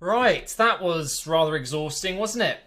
Right, that was rather exhausting, wasn't it?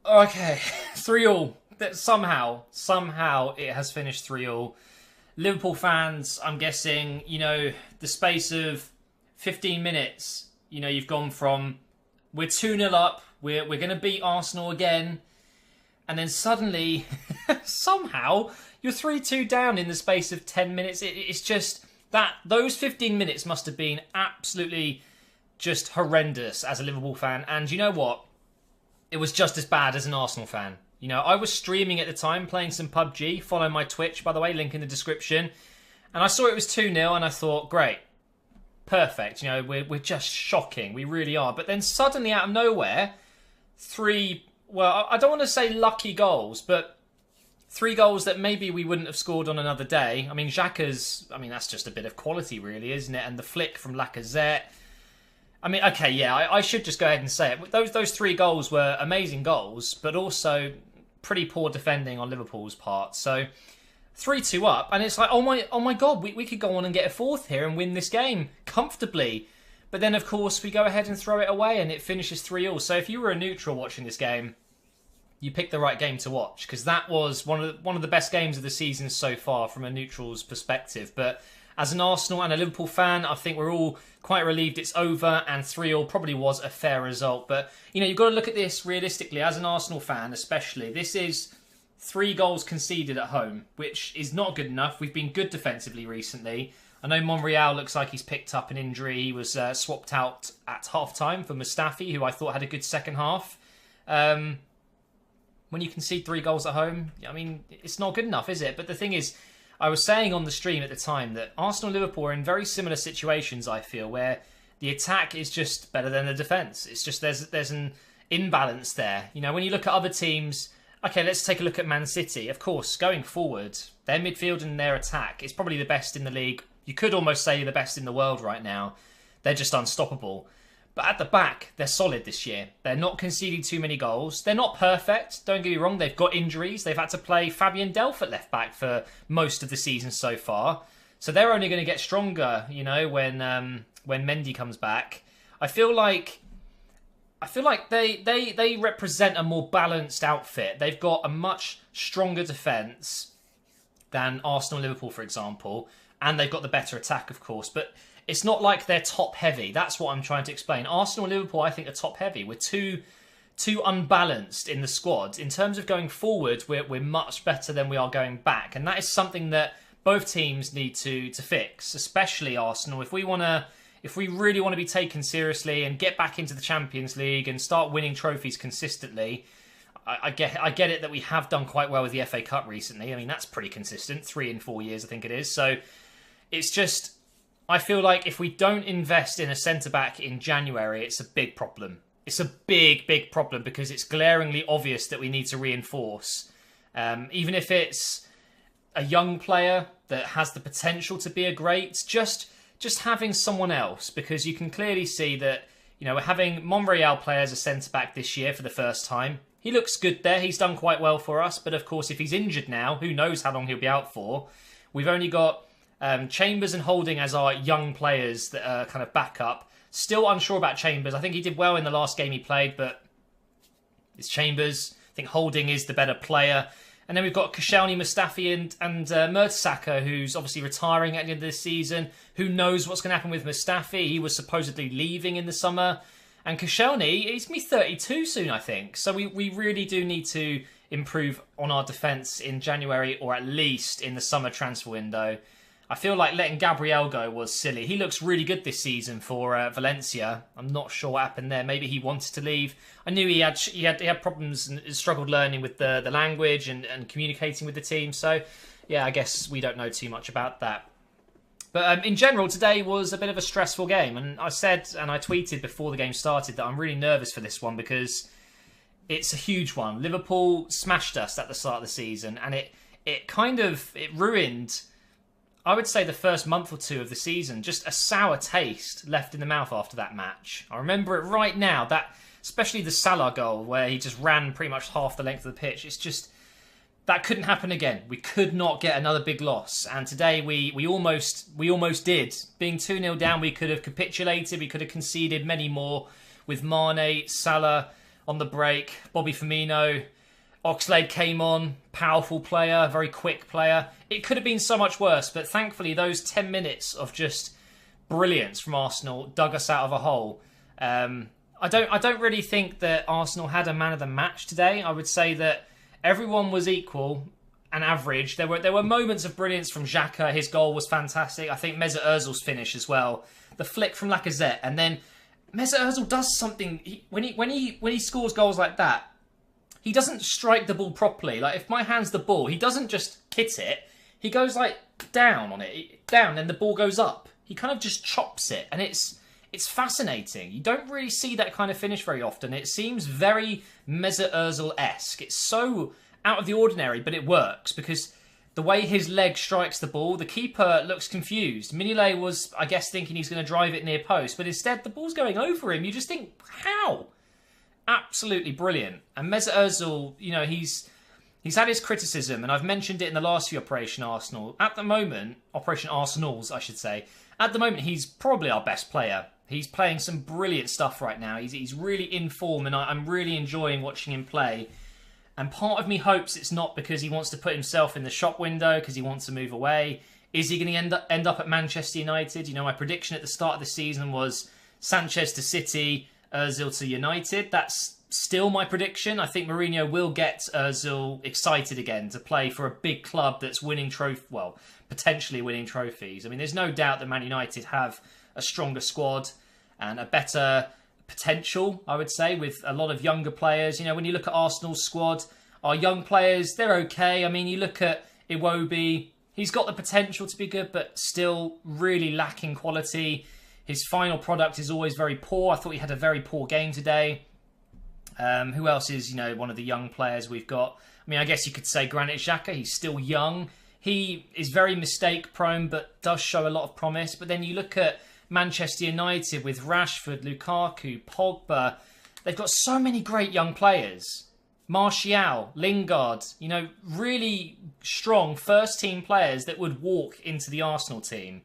Okay, 3-all. Somehow it has finished 3-all. Liverpool fans, I'm guessing, the space of 15 minutes, you've gone from we're 2-0 up, we're going to beat Arsenal again, and then suddenly, somehow, you're 3-2 down in the space of 10 minutes. It's just that those 15 minutes must have been absolutely just horrendous as a Liverpool fan. And you know what? It was just as bad as an Arsenal fan. I was streaming at the time, playing some PUBG. Follow my Twitch, by the way, link in the description. And I saw it was 2-0 and I thought, great. Perfect. We're just shocking. We really are. But then suddenly out of nowhere, I don't want to say lucky goals, but 3 goals that maybe we wouldn't have scored on another day. I mean, that's just a bit of quality, really, isn't it? And the flick from Lacazette. I mean, okay, yeah, I should just go ahead and say it. Those 3 goals were amazing goals, but also pretty poor defending on Liverpool's part. So 3-2 up, and it's like, oh my God, we could go on and get a 4th here and win this game comfortably. But then, of course, we go ahead and throw it away, and it finishes 3-all. So if you were a neutral watching this game, you picked the right game to watch, because that was one of the best games of the season so far from a neutral's perspective. But as an Arsenal and a Liverpool fan, I think we're all quite relieved it's over, and 3-all probably was a fair result. But, you've got to look at this realistically. As an Arsenal fan especially, this is 3 goals conceded at home, which is not good enough. We've been good defensively recently. I know Monreal looks like he's picked up an injury. He was swapped out at half-time for Mustafi, who I thought had a good second half. When you concede 3 goals at home, I mean, it's not good enough, is it? But the thing is, I was saying on the stream at the time that Arsenal and Liverpool are in very similar situations, I feel, where the attack is just better than the defence. It's just there's an imbalance there. When you look at other teams, okay, let's take a look at Man City. Of course, going forward, their midfield and their attack is probably the best in the league. You could almost say the best in the world right now. They're just unstoppable. But at the back, they're solid this year. They're not conceding too many goals. They're not perfect. Don't get me wrong. They've got injuries. They've had to play Fabian Delph at left back for most of the season so far. So they're only going to get stronger, when Mendy comes back. I feel like they represent a more balanced outfit. They've got a much stronger defence than Arsenal and Liverpool, for example. And they've got the better attack, of course. But it's not like they're top-heavy. That's what I'm trying to explain. Arsenal and Liverpool, I think, are top-heavy. We're too unbalanced in the squad. In terms of going forward, we're much better than we are going back. And that is something that both teams need to fix, especially Arsenal. If we really want to be taken seriously and get back into the Champions League and start winning trophies consistently, I get it that we have done quite well with the FA Cup recently. I mean, that's pretty consistent. 3 in 4 years, I think it is. So it's just, I feel like if we don't invest in a centre-back in January, it's a big problem. It's a big, big problem because it's glaringly obvious that we need to reinforce. Even if it's a young player that has the potential to be a great, just having someone else, because you can clearly see that, we're having Monreal play as a centre-back this year for the first time. He looks good there. He's done quite well for us. But of course, if he's injured now, who knows how long he'll be out for. We've only got Chambers and Holding as our young players that are kind of backup. Still unsure about Chambers. I think he did well in the last game he played, but it's Chambers. I think Holding is the better player. And then we've got Koscielny, Mustafi and Mertesacker, who's obviously retiring at the end of this season. Who knows what's going to happen with Mustafi? He was supposedly leaving in the summer. And Koscielny, he's going to be 32 soon, I think. So we really do need to improve on our defence in January, or at least in the summer transfer window. I feel like letting Gabriel go was silly. He looks really good this season for Valencia. I'm not sure what happened there. Maybe he wanted to leave. I knew he had problems and struggled learning with the language and communicating with the team. So, yeah, I guess we don't know too much about that. But in general, today was a bit of a stressful game. And I said, and I tweeted before the game started, that I'm really nervous for this one because it's a huge one. Liverpool smashed us at the start of the season, and it ruined, I would say, the first month or two of the season. Just a sour taste left in the mouth after that match. I remember it right now, that especially the Salah goal where he just ran pretty much half the length of the pitch. It's just, that couldn't happen again. We could not get another big loss. And today we almost did. Being 2-0 down, we could have capitulated. We could have conceded many more. with Mane, Salah on the break, Bobby Firmino. Oxlade came on, powerful player, very quick player. It could have been so much worse, but thankfully those 10 minutes of just brilliance from Arsenal dug us out of a hole. I don't really think that Arsenal had a man of the match today. I would say that everyone was equal and average. There were moments of brilliance from Xhaka. His goal was fantastic. I think Mesut Ozil's finish as well. The flick from Lacazette, and then Mesut Ozil does something. When he scores goals like that, he doesn't strike the ball properly. Like, if my hand's the ball, he doesn't just hit it. He goes like down on it, down, and the ball goes up. He kind of just chops it, and it's fascinating. You don't really see that kind of finish very often. It seems very Mesut Ozil-esque. It's so out of the ordinary, but it works because the way his leg strikes the ball, the keeper looks confused. Mignolet was, I guess, thinking he's going to drive it near post, but instead the ball's going over him. You just think, how? Absolutely brilliant. And Mesut Ozil, you know, he's had his criticism, and I've mentioned it in the last few Operation Arsenals, I should say. At the moment, he's probably our best player. He's playing some brilliant stuff right now. He's really in form, and I'm really enjoying watching him play. And part of me hopes it's not because he wants to put himself in the shop window, because he wants to move away. Is he going to end up at Manchester United? You know, my prediction at the start of the season was Sanchez to City, Ozil to United. That's still my prediction. I think Mourinho will get Ozil excited again to play for a big club that's potentially winning trophies. I mean, there's no doubt that Man United have a stronger squad and a better potential, I would say, with a lot of younger players. You know, when you look at Arsenal's squad, our young players, they're okay. I mean, you look at Iwobi, he's got the potential to be good, but still really lacking quality. His final product is always very poor. I thought he had a very poor game today. Who else is, you know, one of the young players we've got? I mean, I guess you could say Granit Xhaka. He's still young. He is very mistake prone, but does show a lot of promise. But then you look at Manchester United with Rashford, Lukaku, Pogba. They've got so many great young players. Martial, Lingard, you know, really strong first-team players that would walk into the Arsenal team.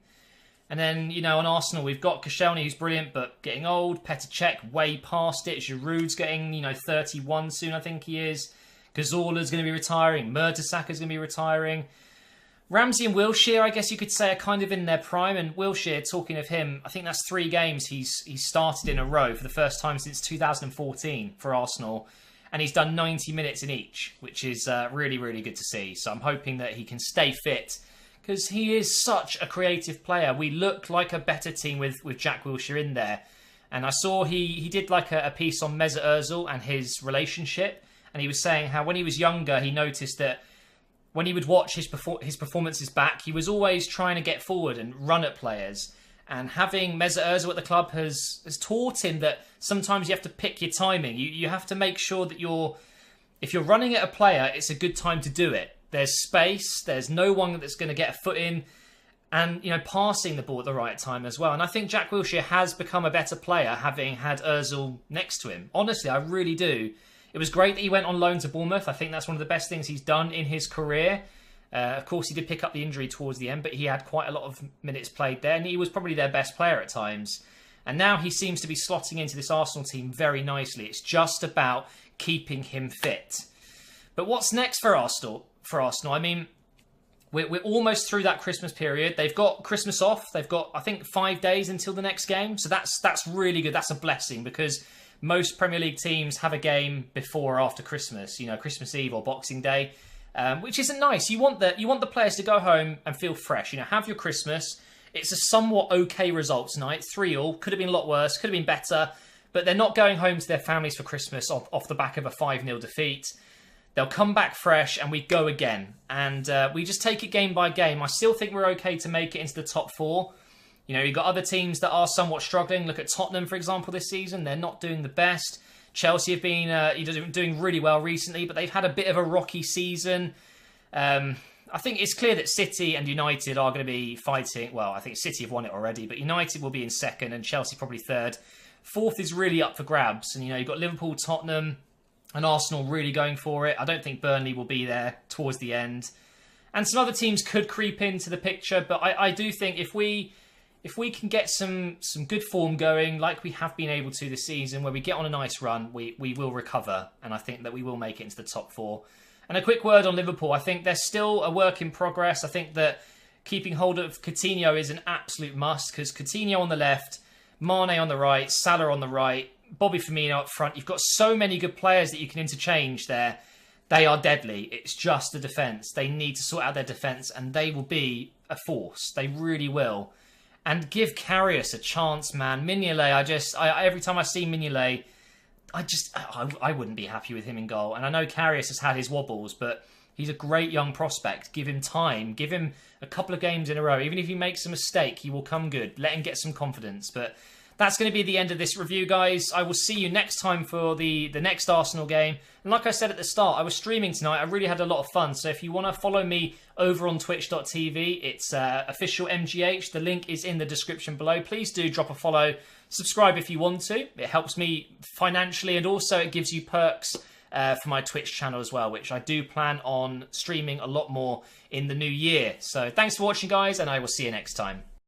And then, you know, on Arsenal, we've got Koscielny, who's brilliant, but getting old. Petr Cech, way past it. Giroud's getting, 31 soon, I think he is. Cazorla's going to be retiring. Mertesacker's going to be retiring. Ramsey and Wilshere, I guess you could say, are kind of in their prime. And Wilshere, talking of him, I think that's 3 games he's started in a row for the first time since 2014 for Arsenal. And he's done 90 minutes in each, which is really, really good to see. So I'm hoping that he can stay fit, because he is such a creative player. We look like a better team with Jack Wilshere in there. And I saw he did like a piece on Mesut Ozil and his relationship. And he was saying how when he was younger, he noticed that when he would watch his performances back, he was always trying to get forward and run at players. And having Mesut Ozil at the club has taught him that sometimes you have to pick your timing. You have to make sure that if you're running at a player, it's a good time to do it. There's space. There's no one that's going to get a foot in, and passing the ball at the right time as well. And I think Jack Wilshere has become a better player having had Ozil next to him. Honestly, I really do. It was great that he went on loan to Bournemouth. I think that's one of the best things he's done in his career. Of course, he did pick up the injury towards the end, but he had quite a lot of minutes played there, and he was probably their best player at times. And now he seems to be slotting into this Arsenal team very nicely. It's just about keeping him fit. But what's next for Arsenal? I mean, we're almost through that Christmas period. They've got Christmas off. They've got, I think, 5 days until the next game. So that's really good. That's a blessing, because most Premier League teams have a game before or after Christmas, Christmas Eve or Boxing Day, which isn't nice. You want the players to go home and feel fresh. Have your Christmas. It's a somewhat okay result tonight. 3-3. Could have been a lot worse. Could have been better. But they're not going home to their families for Christmas off the back of a 5-0 defeat. They'll come back fresh and we go again. And we just take it game by game. I still think we're okay to make it into the top 4. You've got other teams that are somewhat struggling. Look at Tottenham, for example, this season. They're not doing the best. Chelsea have been doing really well recently, but they've had a bit of a rocky season. I think it's clear that City and United are going to be fighting. Well, I think City have won it already, but United will be in second and Chelsea probably third. Fourth is really up for grabs. And, you've got Liverpool, Tottenham, and Arsenal really going for it. I don't think Burnley will be there towards the end. And some other teams could creep into the picture, but I do think if we if we can get some good form going, like we have been able to this season, where we get on a nice run, we will recover, and I think that we will make it into the top 4. And a quick word on Liverpool. I think they're still a work in progress. I think that keeping hold of Coutinho is an absolute must, because Coutinho on the left, Mane on the right, Salah on the right, Bobby Firmino up front. You've got so many good players that you can interchange there. They are deadly. It's just the defence. They need to sort out their defence, and they will be a force. They really will. And give Karius a chance, man. Mignolet, every time I see Mignolet, I wouldn't be happy with him in goal. And I know Karius has had his wobbles, but he's a great young prospect. Give him time. Give him a couple of games in a row. Even if he makes a mistake, he will come good. Let him get some confidence. But that's going to be the end of this review, guys. I will see you next time for the next Arsenal game. And like I said at the start, I was streaming tonight. I really had a lot of fun. So if you want to follow me over on twitch.tv, it's official MGH. The link is in the description below. Please do drop a follow. Subscribe if you want to. It helps me financially, and also it gives you perks for my Twitch channel as well, which I do plan on streaming a lot more in the new year. So thanks for watching, guys, and I will see you next time.